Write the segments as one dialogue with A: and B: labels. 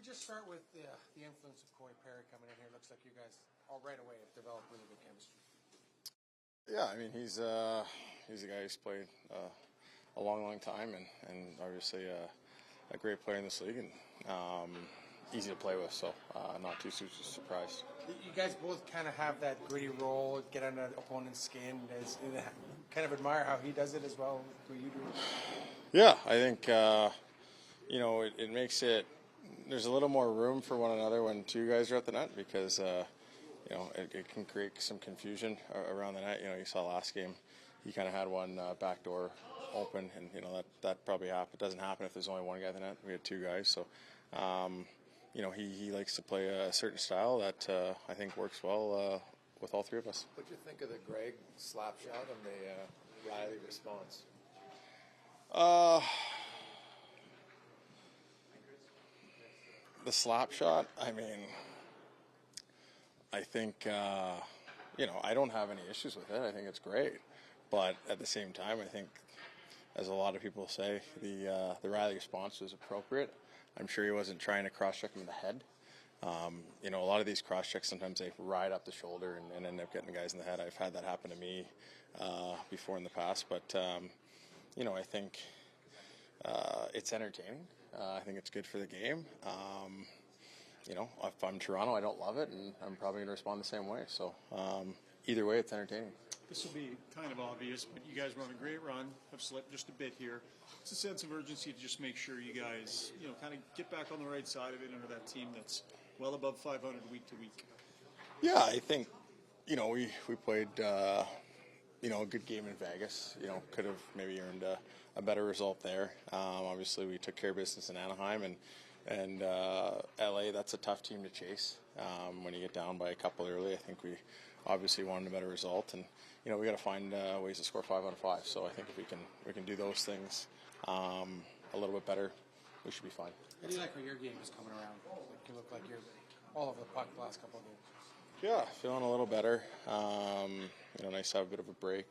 A: we just start with the influence of Cory Perry coming in here? Looks like you guys all right away have developed really good chemistry.
B: Yeah, I mean he's a guy who's played a long time and obviously a great player in this league and easy to play with. So not too surprised.
A: You guys both kind of have that gritty role, get under the opponent's skin. Kind of admire how he does it as well. What you do.
B: Yeah, I think it makes it. There's a little more room for one another when two guys are at the net because it can create some confusion around the net. You saw last game, he kind of had one back door open, and that probably doesn't happen if there's only one guy at the net. We had two guys, so he likes to play a certain style that I think works well with all three of us.
C: What do you think of the Greg slap shot and the Riley response?
B: The slap shot, I mean, I think, I don't have any issues with it. I think it's great. But at the same time, I think, as a lot of people say, the Riley response was appropriate. I'm sure he wasn't trying to cross-check him in the head. A lot of these cross-checks, sometimes they ride up the shoulder and end up getting the guys in the head. I've had that happen to me before in the past. But, I think it's entertaining. I think it's good for the game. If I'm Toronto, I don't love it, and I'm probably going to respond the same way. So either way, it's entertaining.
D: This will be kind of obvious, but you guys were on a great run, have slipped just a bit here. It's a sense of urgency to just make sure you guys, kind of get back on the right side of it under that team that's well above 500 week to week.
B: Yeah, I think, we played, a good game in Vegas. Could have maybe earned a better result there. Obviously, we took care of business in Anaheim, and LA, that's a tough team to chase. When you get down by a couple early, I think we obviously wanted a better result, and we got to find ways to score 5 out of 5. So I think if we can do those things a little bit better, we should be fine.
A: How do you like how your game is coming around? You look like you're all over the puck the last couple of games.
B: Yeah, feeling a little better. Nice to have a bit of a break.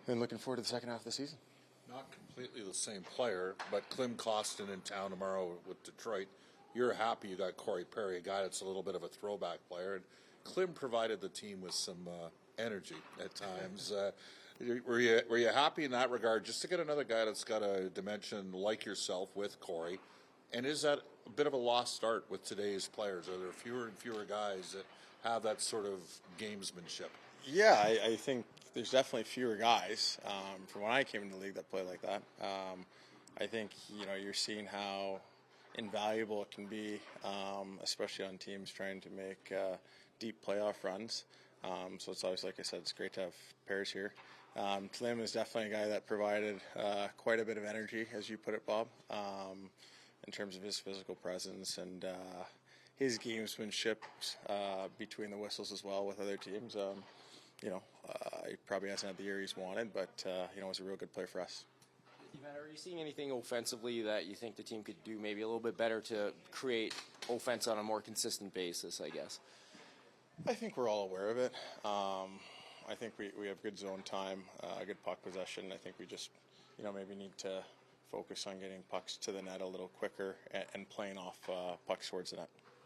B: And looking forward to the second half of the season.
E: Not completely the same player, but Klim Kostin in town tomorrow with Detroit. You're happy you got Cory Perry, a guy that's a little bit of a throwback player. And Klim provided the team with some energy at times. Were you happy in that regard, just to get another guy that's got a dimension like yourself with Cory? And is that a bit of a lost start with today's players? Are there fewer and fewer guys that have that sort of gamesmanship?
B: Yeah, I think there's definitely fewer guys from when I came into the league that play like that. I think you're seeing how invaluable it can be, especially on teams trying to make deep playoff runs. So it's always, like I said, it's great to have pairs here. Klim is definitely a guy that provided quite a bit of energy, as you put it, Bob, in terms of his physical presence and his gamesmanship between the whistles as well with other teams. He probably hasn't had the year he's wanted, but he's a real good player for us.
F: Evander, are you seeing anything offensively that you think the team could do maybe a little bit better to create offense on a more consistent basis, I guess?
B: I think we're all aware of it. I think we have good zone time, good puck possession. I think we just, maybe need to focus on getting pucks to the net a little quicker and playing off pucks towards the net.